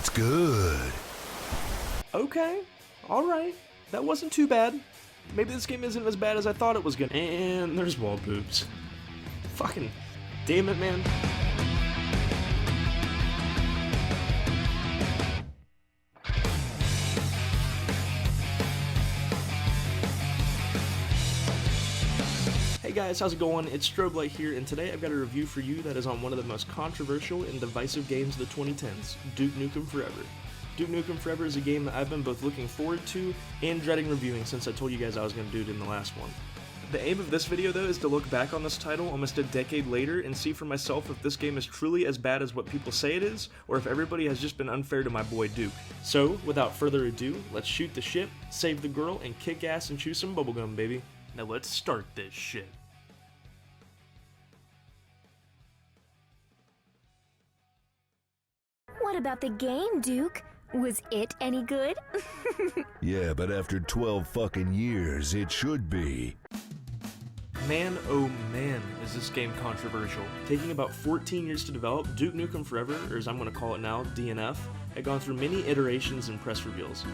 It's good. Okay, alright. That wasn't too bad. Maybe this game isn't as bad as I thought it was gonna. And there's wall boobs. Fucking damn it, man. Hey guys, how's it going? It's Strobe Light here, and today I've got a review for you that is on one of the most controversial and divisive games of the 2010s, Duke Nukem Forever. Duke Nukem Forever is a game that I've been both looking forward to and dreading reviewing since I told you guys I was going to do it in the last one. The aim of this video though is to look back on this title almost a decade later and see for myself if this game is truly as bad as what people say it is, or if everybody has just been unfair to my boy Duke. So, without further ado, let's shoot the ship, save the girl, and kick ass and chew some bubblegum, baby. Now let's start this shit. What about the game, Duke? Was it any good? Yeah, but after 12 fucking years, it should be. Man, oh man, is this game controversial. Taking about 14 years to develop, Duke Nukem Forever, or as I'm going to call it now, DNF, had gone through many iterations and press reveals.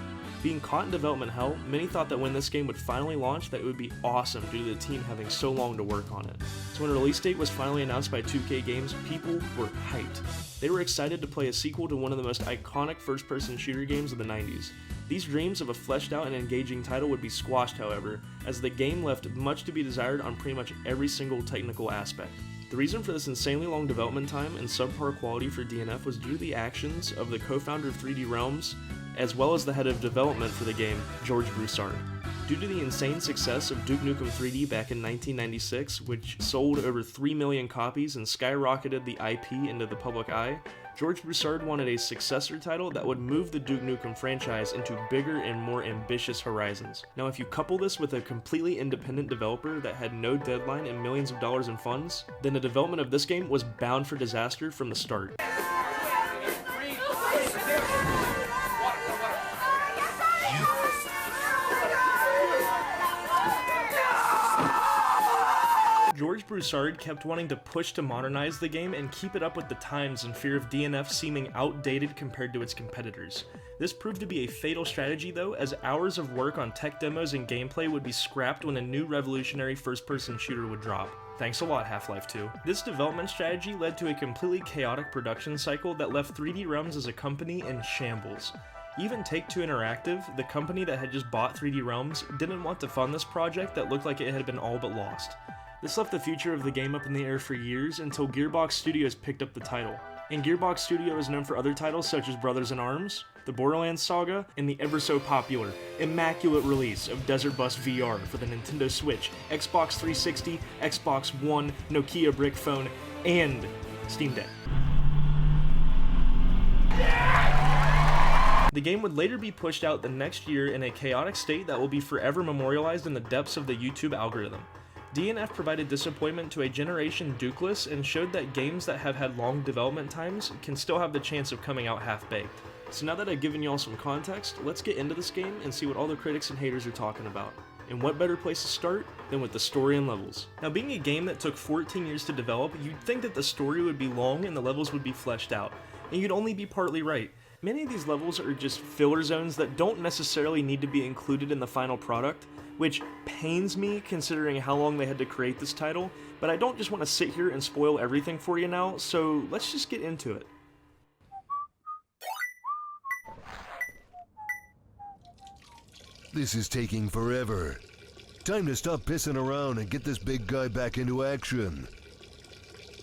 Being caught in development hell, many thought that when this game would finally launch that it would be awesome due to the team having so long to work on it. So when a release date was finally announced by 2K Games, people were hyped. They were excited to play a sequel to one of the most iconic first-person shooter games of the 90s. These dreams of a fleshed out and engaging title would be squashed, however, as the game left much to be desired on pretty much every single technical aspect. The reason for this insanely long development time and subpar quality for DNF was due to the actions of the co-founder of 3D Realms, as well as the head of development for the game, George Broussard. Due to the insane success of Duke Nukem 3D back in 1996, which sold over 3 million copies and skyrocketed the IP into the public eye, George Broussard wanted a successor title that would move the Duke Nukem franchise into bigger and more ambitious horizons. Now if you couple this with a completely independent developer that had no deadline and millions of dollars in funds, then the development of this game was bound for disaster from the start. George Broussard kept wanting to push to modernize the game and keep it up with the times in fear of DNF seeming outdated compared to its competitors. This proved to be a fatal strategy though, as hours of work on tech demos and gameplay would be scrapped when a new revolutionary first-person shooter would drop. Thanks a lot, Half-Life 2. This development strategy led to a completely chaotic production cycle that left 3D Realms as a company in shambles. Even Take-Two Interactive, the company that had just bought 3D Realms, didn't want to fund this project that looked like it had been all but lost. This left the future of the game up in the air for years until Gearbox Studios picked up the title. And Gearbox Studio is known for other titles such as Brothers in Arms, the Borderlands saga, and the ever so popular, immaculate release of Desert Bus VR for the Nintendo Switch, Xbox 360, Xbox One, Nokia brick phone, and Steam Deck. The game would later be pushed out the next year in a chaotic state that will be forever memorialized in the depths of the YouTube algorithm. DNF provided disappointment to a generation Dukeless and showed that games that have had long development times can still have the chance of coming out half-baked. So now that I've given y'all some context, let's get into this game and see what all the critics and haters are talking about. And what better place to start than with the story and levels. Now being a game that took 14 years to develop, you'd think that the story would be long and the levels would be fleshed out, and you'd only be partly right. Many of these levels are just filler zones that don't necessarily need to be included in the final product, which pains me considering how long they had to create this title, but I don't just want to sit here and spoil everything for you now, so let's just get into it. This is taking forever. Time to stop pissing around and get this big guy back into action.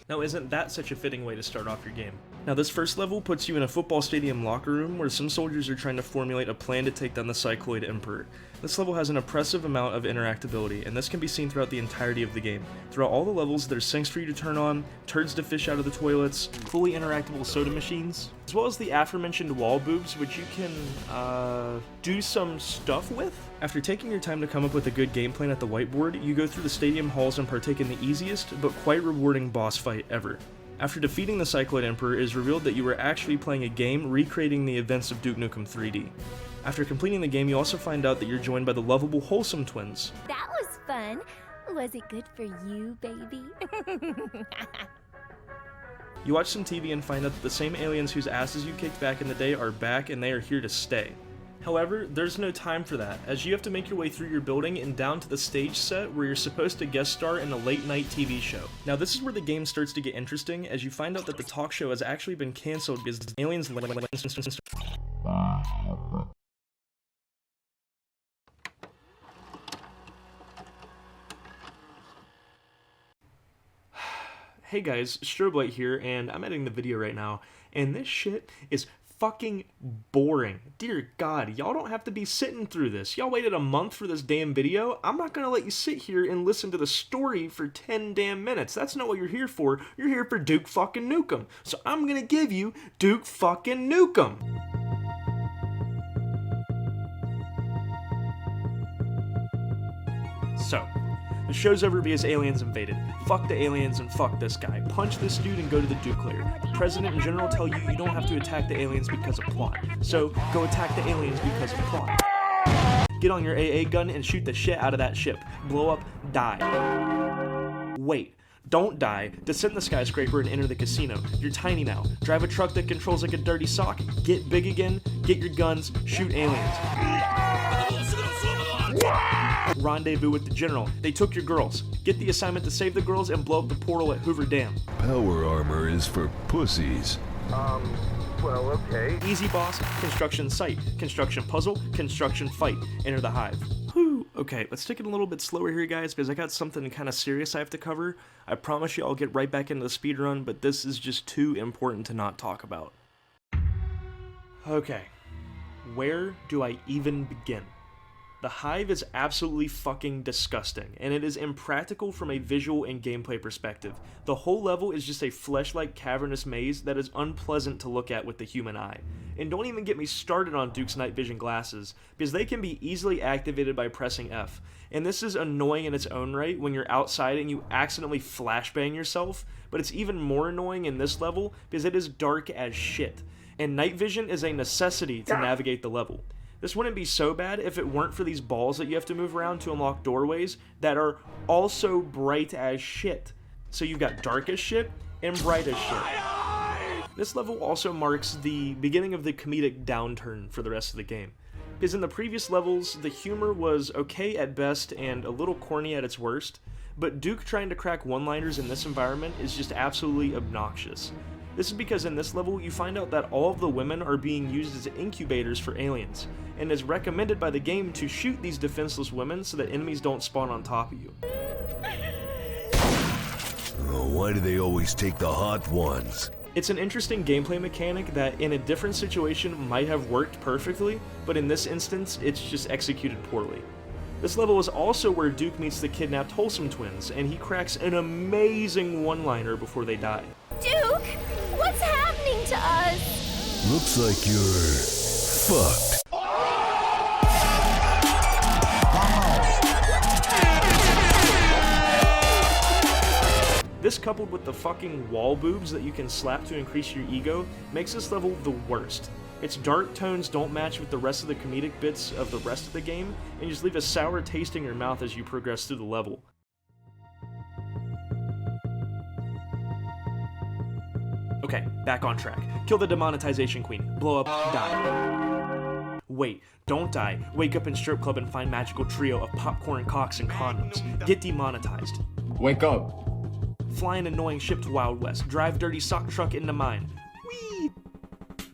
Now isn't that such a fitting way to start off your game? Now this first level puts you in a football stadium locker room where some soldiers are trying to formulate a plan to take down the Cycloid Emperor. This level has an oppressive amount of interactability, and this can be seen throughout the entirety of the game. Throughout all the levels, there's sinks for you to turn on, turds to fish out of the toilets, fully interactable soda machines, as well as the aforementioned wall boobs, which you can, do some stuff with. After taking your time to come up with a good game plan at the whiteboard, you go through the stadium halls and partake in the easiest, but quite rewarding boss fight ever. After defeating the Cycloid Emperor, it is revealed that you were actually playing a game recreating the events of Duke Nukem 3D. After completing the game, you also find out that you're joined by the lovable Wholesome twins. That was fun. Was it good for you, baby? You watch some TV and find out that the same aliens whose asses you kicked back in the day are back and they are here to stay. However, there's no time for that, as you have to make your way through your building and down to the stage set where you're supposed to guest star in a late-night TV show. Now this is where the game starts to get interesting, as you find out that the talk show has actually been cancelled because aliens... Hey guys, Strobe Light here, and I'm editing the video right now, and this shit is fucking boring. Dear God, y'all don't have to be sitting through this. Y'all waited a month for this damn video. I'm not gonna let you sit here and listen to the story for 10 damn minutes. That's not what you're here for. You're here for Duke fucking Nukem. So I'm gonna give you Duke fucking Nukem. So, the show's over because aliens invaded. Fuck the aliens and fuck this guy. Punch this dude and go to the Duke lair. The president and general tell you you don't have to attack the aliens because of plot. So, go attack the aliens because of plot. Get on your AA gun and shoot the shit out of that ship. Blow up, die. Wait. Don't die. Descend the skyscraper and enter the casino. You're tiny now. Drive a truck that controls like a dirty sock. Get big again. Get your guns. Shoot aliens. Rendezvous with the general. They took your girls. Get the assignment to save the girls and blow up the portal at Hoover Dam. Power armor is for pussies. Well, okay. Easy boss, construction site, construction puzzle, construction fight. Enter the hive. Whew. Okay, let's take it a little bit slower here, guys, because I got something kind of serious I have to cover. I promise you I'll get right back into the speedrun, but this is just too important to not talk about. Okay, where do I even begin? The hive is absolutely fucking disgusting, and it is impractical from a visual and gameplay perspective. The whole level is just a flesh-like cavernous maze that is unpleasant to look at with the human eye. And don't even get me started on Duke's night vision glasses, because they can be easily activated by pressing F. And this is annoying in its own right when you're outside and you accidentally flashbang yourself, but it's even more annoying in this level because it is dark as shit. And night vision is a necessity to navigate the level. This wouldn't be so bad if it weren't for these balls that you have to move around to unlock doorways that are also bright as shit. So you've got dark as shit and bright as shit. This level also marks the beginning of the comedic downturn for the rest of the game. Because in the previous levels, the humor was okay at best and a little corny at its worst, but Duke trying to crack one-liners in this environment is just absolutely obnoxious. This is because in this level, you find out that all of the women are being used as incubators for aliens, and is recommended by the game to shoot these defenseless women so that enemies don't spawn on top of you. Oh, why do they always take the hot ones? It's an interesting gameplay mechanic that in a different situation might have worked perfectly, but in this instance, it's just executed poorly. This level is also where Duke meets the kidnapped Wholesome twins, and he cracks an amazing one-liner before they die. Duke, what's happening to us? Looks like you're fucked. This, coupled with the fucking wall boobs that you can slap to increase your ego, makes this level the worst. Its dark tones don't match with the rest of the comedic bits of the rest of the game, and just leave a sour taste in your mouth as you progress through the level. Okay, back on track. Kill the demonetization queen. Blow up, die. Wait, don't die. Wake up in strip club and find magical trio of popcorn, cocks, and condoms. Get demonetized. Wake up. Fly an annoying ship to Wild West. Drive dirty sock truck into mine. Whee!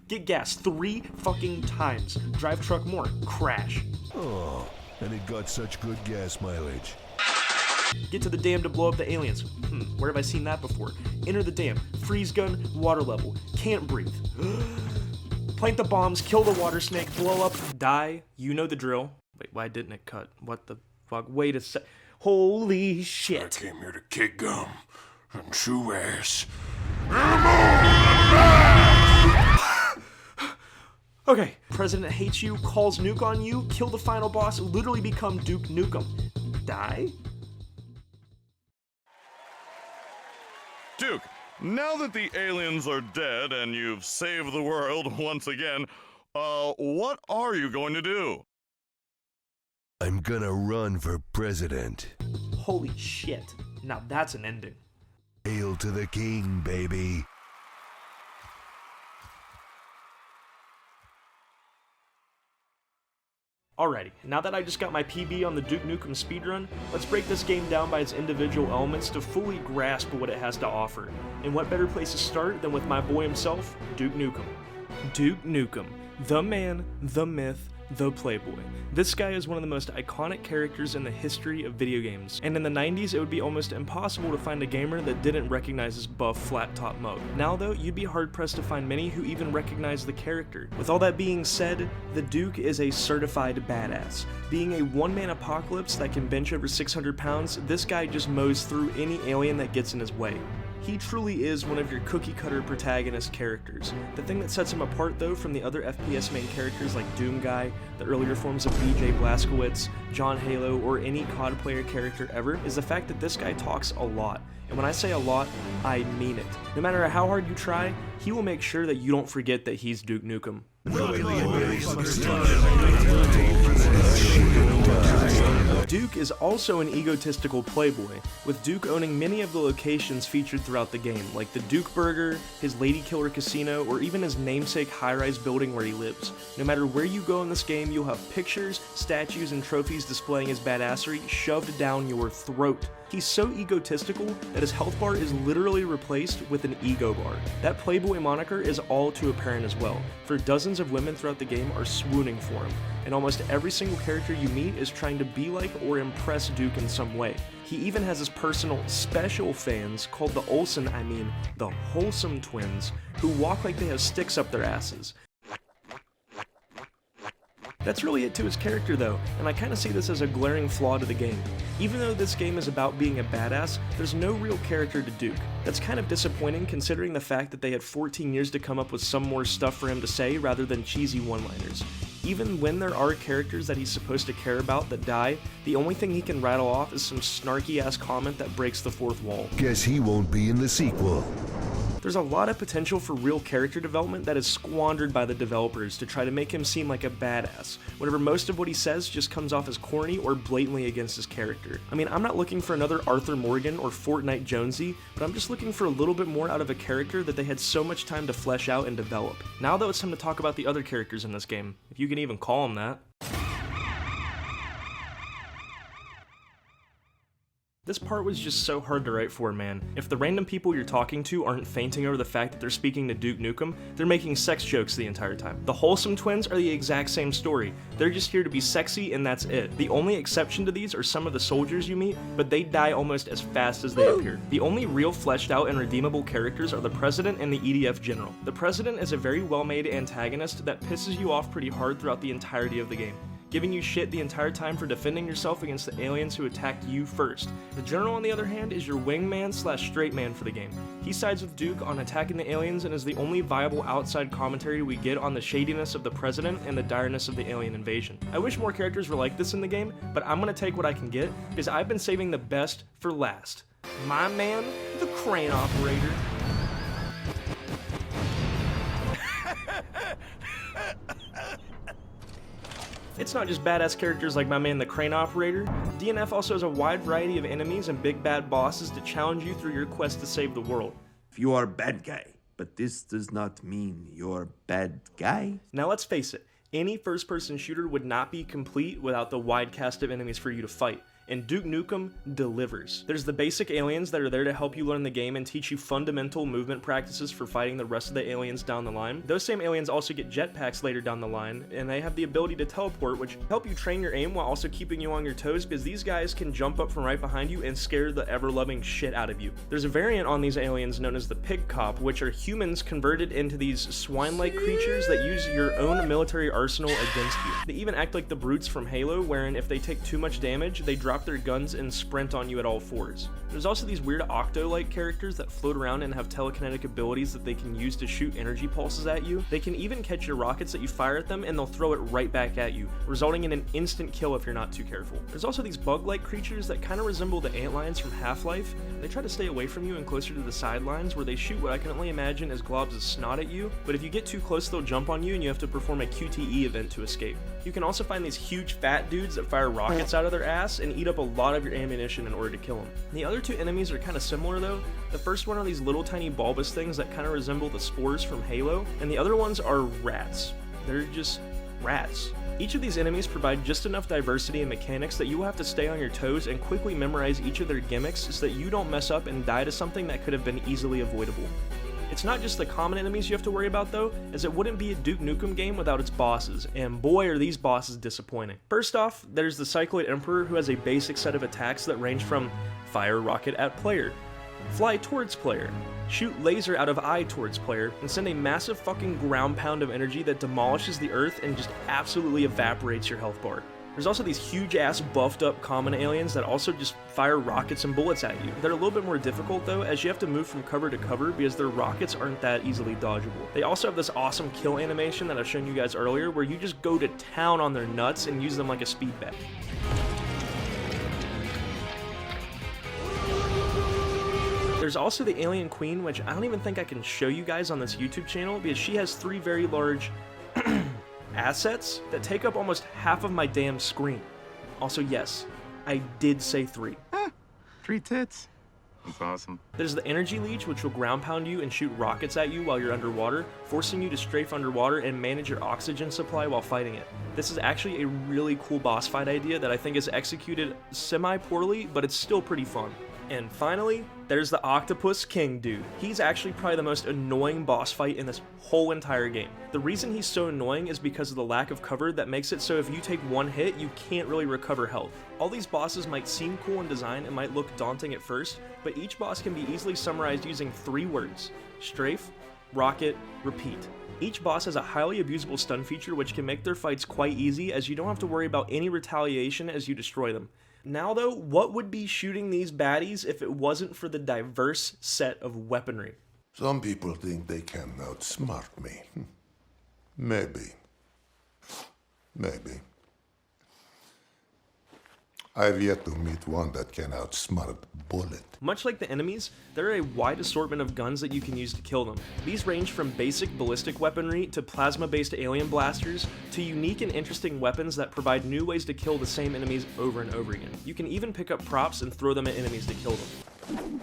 Get gas 3 fucking times. Drive truck more. Crash. Oh, and it got such good gas mileage. Get to the dam to blow up the aliens. Where have I seen that before? Enter the dam. Freeze gun, water level. Can't breathe. Plant the bombs, kill the water snake, blow up, die. You know the drill. Wait, why didn't it cut? What the fuck? Wait a sec. Holy shit. I came here to kick gum and chew ass. Okay, President hates you, calls Nuke on you, kill the final boss, literally become Duke Nukem. Die? Duke, now that the aliens are dead and you've saved the world once again, what are you going to do? I'm gonna run for president. Holy shit. Now that's an ending. Hail to the king, baby. Alrighty, now that I just got my PB on the Duke Nukem speedrun, let's break this game down by its individual elements to fully grasp what it has to offer. And what better place to start than with my boy himself, Duke Nukem. Duke Nukem, the man, the myth, the playboy. This guy is one of the most iconic characters in the history of video games, and in the 90s it would be almost impossible to find a gamer that didn't recognize his buff flat top mug. Now though, you'd be hard pressed to find many who even recognize the character. With all that being said, the Duke is a certified badass. Being a one-man apocalypse that can bench over 600 pounds, this guy just mows through any alien that gets in his way. He truly is one of your cookie-cutter protagonist characters. The thing that sets him apart though from the other FPS main characters like Doom Guy, the earlier forms of BJ Blazkowicz, John Halo, or any COD player character ever, is the fact that this guy talks a lot. And when I say a lot, I mean it. No matter how hard you try, he will make sure that you don't forget that he's Duke Nukem. Duke is also an egotistical playboy, with Duke owning many of the locations featured throughout the game, like the Duke Burger, his Lady Killer Casino, or even his namesake high-rise building where he lives. No matter where you go in this game, you'll have pictures, statues, and trophies displaying his badassery shoved down your throat. He's so egotistical that his health bar is literally replaced with an ego bar. That playboy moniker is all too apparent as well, for dozens of women throughout the game are swooning for him, and almost every single character you meet is trying to be like or impress Duke in some way. He even has his personal special fans called the the Wholesome Twins, who walk like they have sticks up their asses. That's really it to his character though, and I kinda see this as a glaring flaw to the game. Even though this game is about being a badass, there's no real character to Duke. That's kind of disappointing considering the fact that they had 14 years to come up with some more stuff for him to say rather than cheesy one-liners. Even when there are characters that he's supposed to care about that die, the only thing he can rattle off is some snarky ass comment that breaks the fourth wall. Guess he won't be in the sequel. There's a lot of potential for real character development that is squandered by the developers to try to make him seem like a badass, whenever most of what he says just comes off as corny or blatantly against his character. I mean, I'm not looking for another Arthur Morgan or Fortnite Jonesy, but I'm just looking for a little bit more out of a character that they had so much time to flesh out and develop. Now though, it's time to talk about the other characters in this game, if you can even call them that. This part was just so hard to write for, man. If the random people you're talking to aren't fainting over the fact that they're speaking to Duke Nukem, they're making sex jokes the entire time. The Wholesome Twins are the exact same story. They're just here to be sexy and that's it. The only exception to these are some of the soldiers you meet, but they die almost as fast as they appear. The only real fleshed out and redeemable characters are the President and the EDF General. The President is a very well-made antagonist that pisses you off pretty hard throughout the entirety of the game, giving you shit the entire time for defending yourself against the aliens who attacked you first. The General, on the other hand, is your wingman slash straight man for the game. He sides with Duke on attacking the aliens and is the only viable outside commentary we get on the shadiness of the President and the direness of the alien invasion. I wish more characters were like this in the game, but I'm gonna take what I can get, because I've been saving the best for last. My man, the crane operator. It's not just badass characters like my man the crane operator. DNF also has a wide variety of enemies and big bad bosses to challenge you through your quest to save the world. You are a bad guy, but this does not mean you're a bad guy. Now let's face it, any first-person shooter would not be complete without the wide cast of enemies for you to fight. And Duke Nukem delivers. There's the basic aliens that are there to help you learn the game and teach you fundamental movement practices for fighting the rest of the aliens down the line. Those same aliens also get jetpacks later down the line, and they have the ability to teleport, which help you train your aim while also keeping you on your toes, because these guys can jump up from right behind you and scare the ever-loving shit out of you. There's a variant on these aliens known as the Pig Cop, which are humans converted into these swine-like creatures that use your own military arsenal against you. They even act like the brutes from Halo, wherein if they take too much damage, they drop their guns and sprint on you at all fours. There's also these weird Octo-like characters that float around and have telekinetic abilities that they can use to shoot energy pulses at you. They can even catch your rockets that you fire at them and they'll throw it right back at you, resulting in an instant kill if you're not too careful. There's also these bug-like creatures that kind of resemble the antlions from Half-Life. They try to stay away from you and closer to the sidelines, where they shoot what I can only imagine as globs of snot at you, but if you get too close they'll jump on you and you have to perform a QTE event to escape. You can also find these huge fat dudes that fire rockets out of their ass and eat up a lot of your ammunition in order to kill them. The other two enemies are kind of similar though. The first one are these little tiny bulbous things that kind of resemble the spores from Halo, and the other ones are rats. They're just rats. Each of these enemies provide just enough diversity and mechanics that you will have to stay on your toes and quickly memorize each of their gimmicks so that you don't mess up and die to something that could have been easily avoidable. It's not just the common enemies you have to worry about though, as it wouldn't be a Duke Nukem game without its bosses, and boy are these bosses disappointing. First off, there's the Cycloid Emperor, who has a basic set of attacks that range from fire rocket at player, fly towards player, shoot laser out of eye towards player, and send a massive fucking ground pound of energy that demolishes the earth and just absolutely evaporates your health bar. There's also these huge ass buffed up common aliens that also just fire rockets and bullets at you. They're a little bit more difficult though, as you have to move from cover to cover because their rockets aren't that easily dodgeable. They also have this awesome kill animation that I've shown you guys earlier where you just go to town on their nuts and use them like a speed bag. There's also the Alien Queen, which I don't even think I can show you guys on this YouTube channel because she has 3 very large assets that take up almost half of my damn screen. Also, yes, I did say 3. 3 tits. That's awesome. There's the Energy Leech, which will ground pound you and shoot rockets at you while you're underwater, forcing you to strafe underwater and manage your oxygen supply while fighting it. This is actually a really cool boss fight idea that I think is executed semi-poorly, but it's still pretty fun. And finally, there's the Octopus King dude. He's actually probably the most annoying boss fight in this whole entire game. The reason he's so annoying is because of the lack of cover that makes it so if you take one hit, you can't really recover health. All these bosses might seem cool in design and might look daunting at first, but each boss can be easily summarized using 3 words: strafe, rocket, repeat. Each boss has a highly abusable stun feature which can make their fights quite easy, as you don't have to worry about any retaliation as you destroy them. Now though, what would be shooting these baddies if it wasn't for the diverse set of weaponry? Some people think they can outsmart me. Maybe. I've yet to meet one that can outsmart Bullet. Much like the enemies, there are a wide assortment of guns that you can use to kill them. These range from basic ballistic weaponry to plasma-based alien blasters to unique and interesting weapons that provide new ways to kill the same enemies over and over again. You can even pick up props and throw them at enemies to kill them.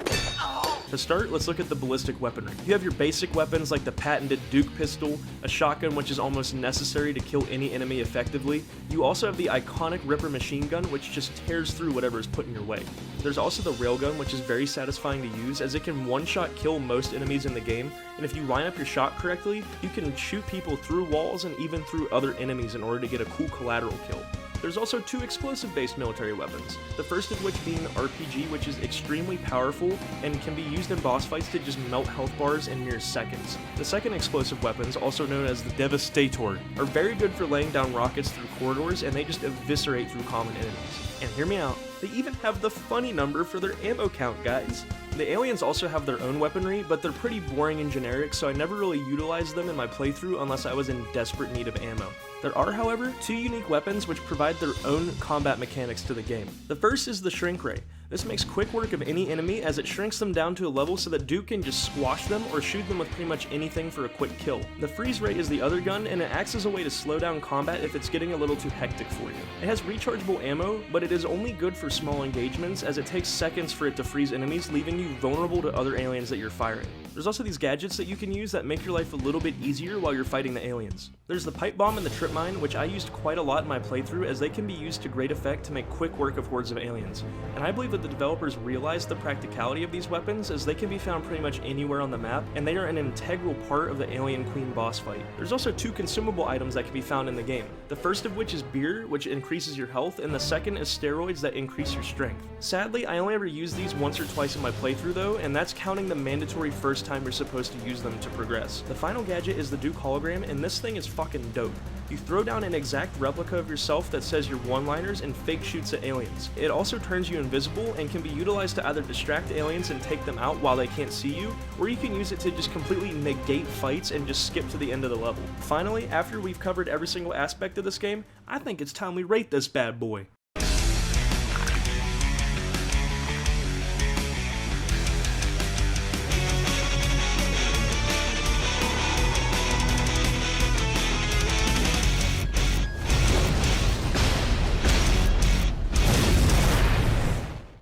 To start, let's look at the ballistic weaponry. You have your basic weapons like the patented Duke pistol, a shotgun which is almost necessary to kill any enemy effectively. You also have the iconic Ripper machine gun which just tears through whatever is put in your way. There's also the railgun which is very satisfying to use as it can one-shot kill most enemies in the game, and if you line up your shot correctly, you can shoot people through walls and even through other enemies in order to get a cool collateral kill. There's also 2 explosive-based military weapons, the first of which being the RPG, which is extremely powerful and can be used in boss fights to just melt health bars in mere seconds. The second explosive weapons, also known as the Devastator, are very good for laying down rockets through corridors, and they just eviscerate through common enemies. And hear me out, they even have the funny number for their ammo count, guys. The aliens also have their own weaponry, but they're pretty boring and generic, so I never really utilized them in my playthrough unless I was in desperate need of ammo. There are, however, 2 unique weapons which provide their own combat mechanics to the game. The first is the Shrink Ray. This makes quick work of any enemy as it shrinks them down to a level so that Duke can just squash them or shoot them with pretty much anything for a quick kill. The Freeze Ray is the other gun, and it acts as a way to slow down combat if it's getting a little too hectic for you. It has rechargeable ammo, but it is only good for small engagements as it takes seconds for it to freeze enemies, leaving you vulnerable to other aliens that you're firing. There's also these gadgets that you can use that make your life a little bit easier while you're fighting the aliens. There's the Pipe Bomb and the Trip Mine, which I used quite a lot in my playthrough as they can be used to great effect to make quick work of hordes of aliens. And I believe that the developers realized the practicality of these weapons as they can be found pretty much anywhere on the map, and they are an integral part of the Alien Queen boss fight. There's also 2 consumable items that can be found in the game. The first of which is beer, which increases your health, and the second is steroids that increase your strength. Sadly, I only ever used these once or twice in my playthrough though, and that's counting the mandatory first time you're supposed to use them to progress. The final gadget is the Duke hologram, and this thing is fucking dope. You throw down an exact replica of yourself that says your one-liners and fake shoots at aliens. It also turns you invisible and can be utilized to either distract aliens and take them out while they can't see you, or you can use it to just completely negate fights and just skip to the end of the level. Finally, after we've covered every single aspect of this game, I think it's time we rate this bad boy.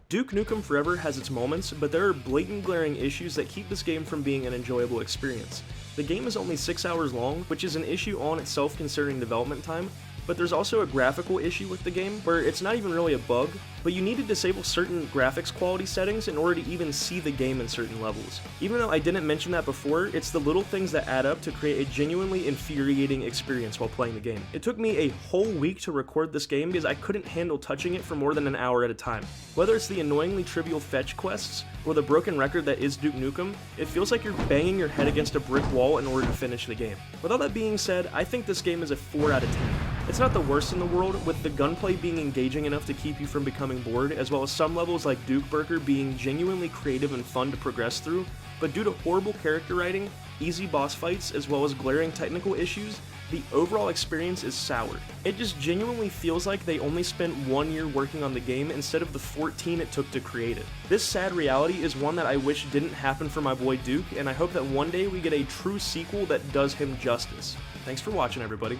Duke Nukem Forever has its moments, but there are blatant glaring issues that keep this game from being an enjoyable experience. The game is only 6 hours long, which is an issue on itself considering development time, but there's also a graphical issue with the game where it's not even really a bug, but you need to disable certain graphics quality settings in order to even see the game in certain levels. Even though I didn't mention that before, it's the little things that add up to create a genuinely infuriating experience while playing the game. It took me a whole week to record this game because I couldn't handle touching it for more than an hour at a time. Whether it's the annoyingly trivial fetch quests or the broken record that is Duke Nukem, it feels like you're banging your head against a brick wall in order to finish the game. With all that being said, I think this game is a 4 out of 10. It's not the worst in the world, with the gunplay being engaging enough to keep you from becoming bored, as well as some levels like Duke Burger being genuinely creative and fun to progress through, but due to horrible character writing, easy boss fights, as well as glaring technical issues, the overall experience is sour. It just genuinely feels like they only spent 1 year working on the game instead of the 14 it took to create it. This sad reality is one that I wish didn't happen for my boy Duke, and I hope that one day we get a true sequel that does him justice. Thanks for watching, everybody.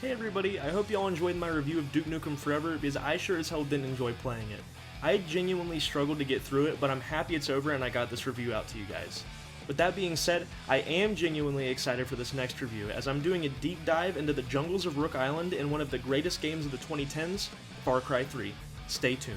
Hey everybody, I hope y'all enjoyed my review of Duke Nukem Forever because I sure as hell didn't enjoy playing it. I genuinely struggled to get through it, but I'm happy it's over and I got this review out to you guys. With that being said, I am genuinely excited for this next review as I'm doing a deep dive into the jungles of Rook Island in one of the greatest games of the 2010s, Far Cry 3. Stay tuned.